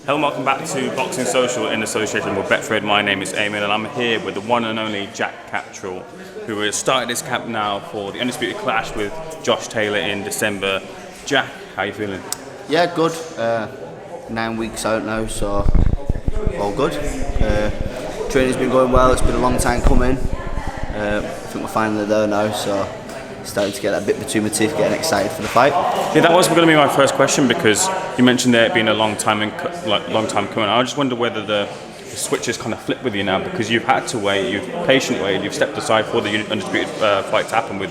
Hello and welcome back to Boxing Social in association with Betfred. My name is Ayman and I'm here with the one and only Jack Catterall, who has started his camp now for the undisputed clash with Josh Taylor in December. Jack, how are you feeling? Yeah, good. 9 weeks out now, so all good. Training's been going well. It's been a long time coming. I think we're finally there now, so starting to get that bit between my teeth, getting excited for the fight. Yeah, that was going to be my first question because you mentioned there it being a long time coming. I just wonder whether the switch has kind of flipped with you now because you've had to wait, you've patiently waited, you've stepped aside for the undisputed fight to happen with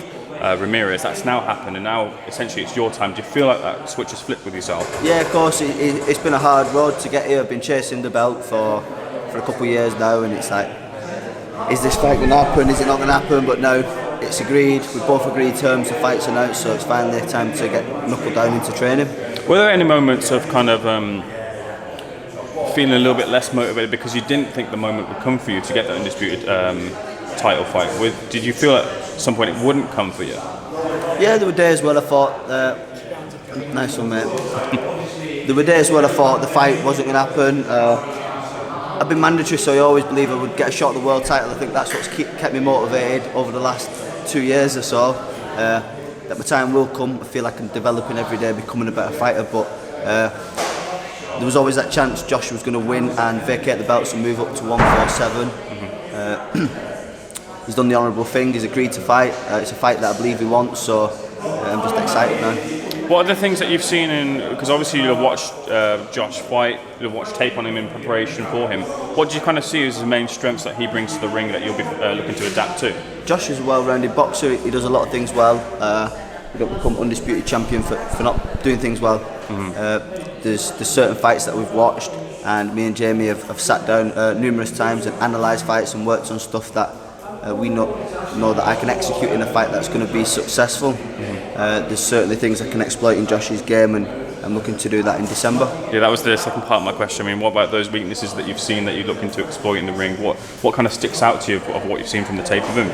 Ramirez. That's now happened, and now essentially it's your time. Do you feel like that switch has flipped with yourself? Yeah, of course. It's been a hard road to get here. I've been chasing the belt for a couple of years now, and it's like, is this fight going to happen? Is it not going to happen? But now it's agreed. We both agreed terms. The fight's announced, so it's finally time to get knuckled down into training. Were there any moments of kind of feeling a little bit less motivated because you didn't think the moment would come for you to get the undisputed title fight? Did you feel at some point it wouldn't come for you? Yeah, there were days where I thought, nice one, mate. There were days where I thought the fight wasn't going to happen. I've been mandatory, so I always believe I would get a shot at the world title. I think that's what's kept me motivated over the last 2 years or so. That my time will come. I feel like I'm developing every day, becoming a better fighter, but there was always that chance Josh was going to win and vacate the belts and move up to 147. He's done the honourable thing. He's agreed to fight. It's a fight that I believe he wants, so I'm just excited now. What are the things that you've seen because obviously you've watched Josh fight, you've watched tape on him in preparation for him. What do you kind of see as his main strengths that he brings to the ring that you'll be looking to adapt to? Josh is a well-rounded boxer. He does a lot of things well. We don't become undisputed champion for not doing things well. There's certain fights that we've watched, and me and Jamie have sat down numerous times and analysed fights and worked on stuff that we know that I can execute in a fight that's going to be successful. There's certainly things I can exploit in Josh's game, and I'm looking to do that in December. Yeah, that was the second part of my question. I mean, what about those weaknesses that you've seen that you're looking to exploit in the ring? What kind of sticks out to you of what you've seen from the tape of him?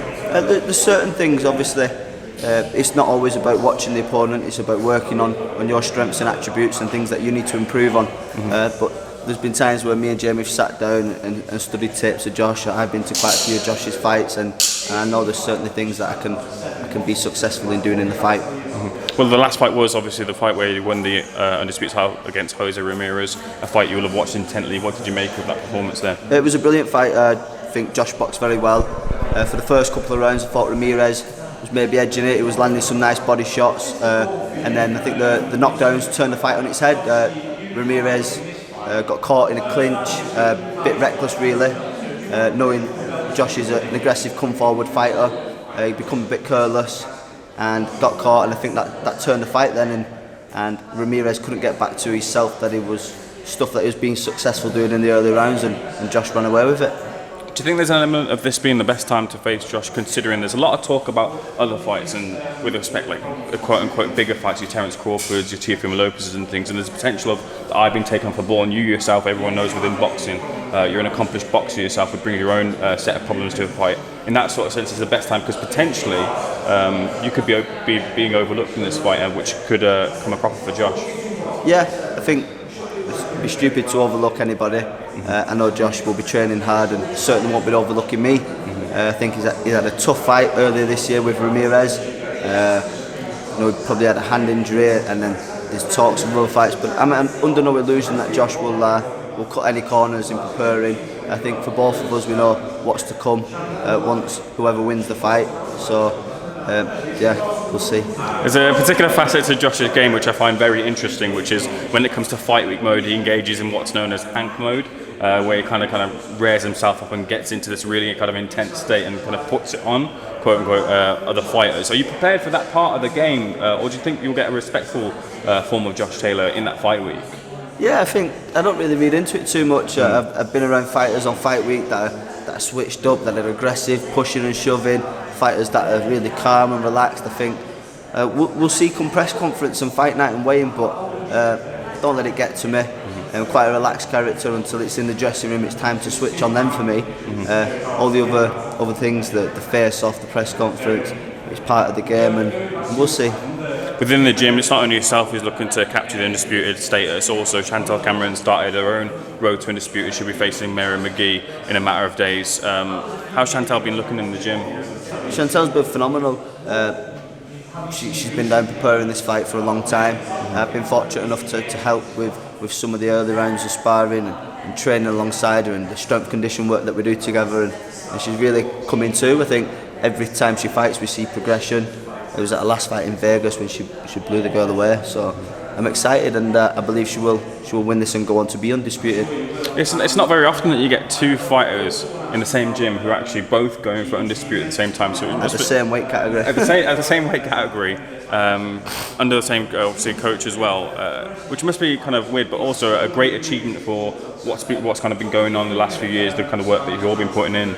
There's certain things, obviously. It's not always about watching the opponent. It's about working on your strengths and attributes and things that you need to improve on. But there's been times where me and Jamie have sat down and studied tapes of Josh. I've been to quite a few of Josh's fights, and I know there's certainly things that I can be successful in doing in the fight. Well, the last fight was obviously the fight where you won the undisputed title against Jose Ramirez, a fight you will have watched intently. What did you make of that performance there? It was a brilliant fight. I think Josh boxed very well. For the first couple of rounds, I thought Ramirez was maybe edging it. He was landing some nice body shots, and then I think the knockdowns turned the fight on its head. Ramirez got caught in a clinch, a bit reckless really, knowing Josh is an aggressive come forward fighter. He became a bit careless and got caught, and I think that turned the fight then, and Ramirez couldn't get back to himself, that he was stuff that he was being successful doing in the early rounds, and Josh ran away with it. Do you think there's an element of this being the best time to face Josh, considering there's a lot of talk about other fights and with respect, like quote-unquote bigger fights, your Terence Crawfords, your Teofimo Lopez's and things, and there's a potential of I've been taken off the ball, and you yourself, everyone knows within boxing, you're an accomplished boxer yourself, would bring your own set of problems to a fight. In that sort of sense, it's the best time because potentially you could be being overlooked in this fight, which could come a problem for Josh. Yeah, I think it'd be stupid to overlook anybody. I know Josh will be training hard and certainly won't be overlooking me. I think he had a tough fight earlier this year with Ramirez. He probably had a hand injury, and then there's talks of other fights. But I'm under no illusion that Josh will cut any corners in preparing. I think for both of us, we know what's to come once whoever wins the fight. So yeah, we'll see. There's a particular facet to Josh's game which I find very interesting, which is when it comes to fight week mode, he engages in what's known as Hank mode, where he kind of rears himself up and gets into this really kind of intense state and kind of puts it on, quote unquote, other fighters. Are you prepared for that part of the game, or do you think you'll get a respectful form of Josh Taylor in that fight week? Yeah, I think I don't really read into it too much. I've been around fighters on fight week that are switched up, that are aggressive, pushing and shoving. Fighters that are really calm and relaxed. I think we'll see come press conference and fight night and weigh-in, but don't let it get to me. I'm quite a relaxed character until it's in the dressing room. It's time to switch on them for me. All the other things, the face-off, the press conference, it's part of the game, and we'll see. within the gym, it's not only yourself who's looking to capture the undisputed status. Also, Chantal Cameron started her own road to undisputed. She'll be facing Mary McGee in a matter of days. How's Chantal been looking in the gym? Chantal's been phenomenal. She's been down preparing this fight for a long time. I've been fortunate enough to help with some of the early rounds of sparring and training alongside her, and the strength condition work that we do together, and she's really coming to. I think every time she fights we see progression. It was at her last fight in Vegas when she blew the girl away, so I'm excited, and I believe she will win this and go on to be undisputed. It's not very often that you get two fighters in the same gym who are actually both going for undisputed at the same time. So at the same weight category. At the same weight category, under the same obviously coach as well, which must be kind of weird, but also a great achievement for what's kind of been going on the last few years, the kind of work that you've all been putting in.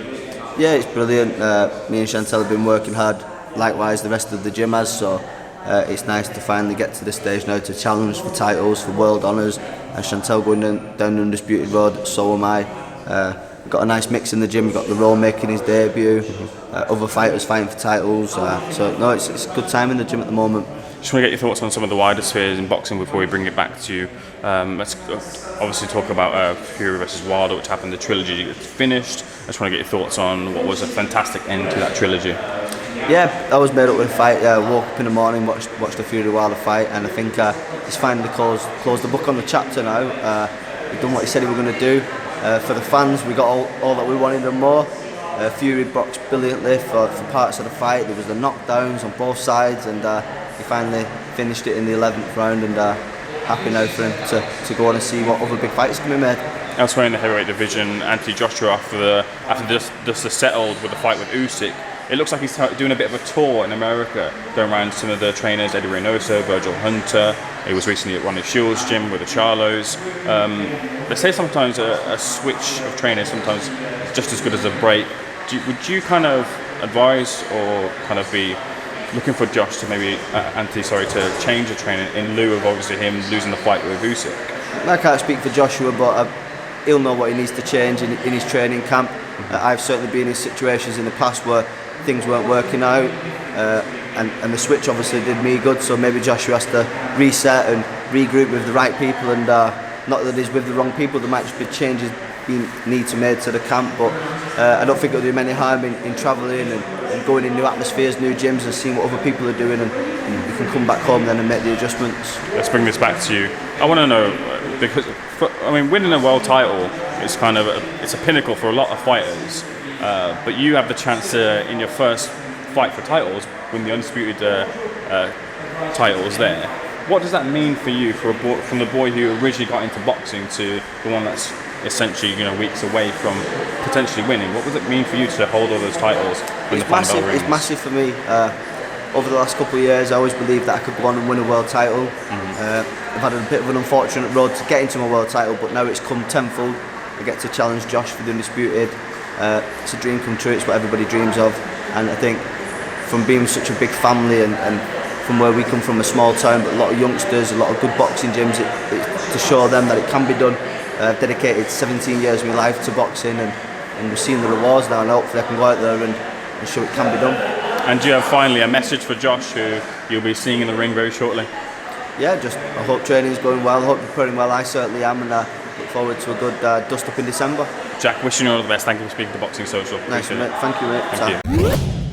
Yeah, it's brilliant. Me and Chantal have been working hard. Likewise, the rest of the gym has. So it's nice to finally get to this stage now to challenge for titles, for world honours. And Chantal going down the undisputed road, so am I. We've got a nice mix in the gym. We've got Lerone making his debut, other fighters fighting for titles. So no, it's a good time in the gym at the moment. Just want to get your thoughts on some of the wider spheres in boxing before we bring it back to you. Let's obviously talk about Fury versus Wilder, which happened. The trilogy it's finished. I just want to get your thoughts on what was a fantastic end to that trilogy. Yeah, I was made up with a fight. Woke up in the morning, watched the Fury Wilder fight, and I think he's finally closed the book on the chapter now. He's done what he said he was going to do. For the fans, we got all that we wanted and more. Fury boxed brilliantly for parts of the fight. There was the knockdowns on both sides, and he finally finished it in the 11th round, and happy now for him to go on and see what other big fights can be made. Elsewhere in the heavyweight division, Anthony Joshua, after just settled with the fight with Usyk, it looks like he's doing a bit of a tour in America, going around some of the trainers, Eddie Reynoso, Virgil Hunter. He was recently at Ronnie Shields' gym with the Charlos. They say sometimes a switch of trainers sometimes is just as good as a break. Would you kind of advise or kind of be looking for Josh to maybe, to change the training in lieu of obviously him losing the fight with Usyk? I can't speak for Joshua, but he'll know what he needs to change in his training camp. I've certainly been in situations in the past where things weren't working out, and the switch obviously did me good, so maybe Joshua has to reset and regroup with the right people, and not that he's with the wrong people. There might just be changes being need to made to the camp, but I don't think it'll do him any harm in travelling and going in new atmospheres, new gyms, and seeing what other people are doing, and you can come back home then and make the adjustments. Let's bring this back to you. I want to know, because winning a world title is it's a pinnacle for a lot of fighters, but you have the chance to, in your first fight for titles, win the undisputed titles there. What does that mean for you, from the boy who originally got into boxing to the one that's essentially weeks away from potentially winning? What does it mean for you to hold all those titles? It's massive. It's massive for me. Over the last couple of years, I always believed that I could go on and win a world title. I've had a bit of an unfortunate road to get into my world title, but now it's come tenfold. I get to challenge Josh for the undisputed. It's a dream come true. It's what everybody dreams of, and I think from being such a big family and from where we come from, a small town, but a lot of youngsters, a lot of good boxing gyms, to show them that it can be done. I've dedicated 17 years of my life to boxing, and we're seeing the rewards now, and hopefully I can go out there and show it can be done. And do you have finally a message for Josh, who you'll be seeing in the ring very shortly? Yeah, I hope training's going well, I hope you're preparing well. I certainly am, and look forward to a good dust up in December. Jack, wishing you all the best. Thank you for speaking to Boxing Social. Nice, mate. Thank you, mate. Thank you.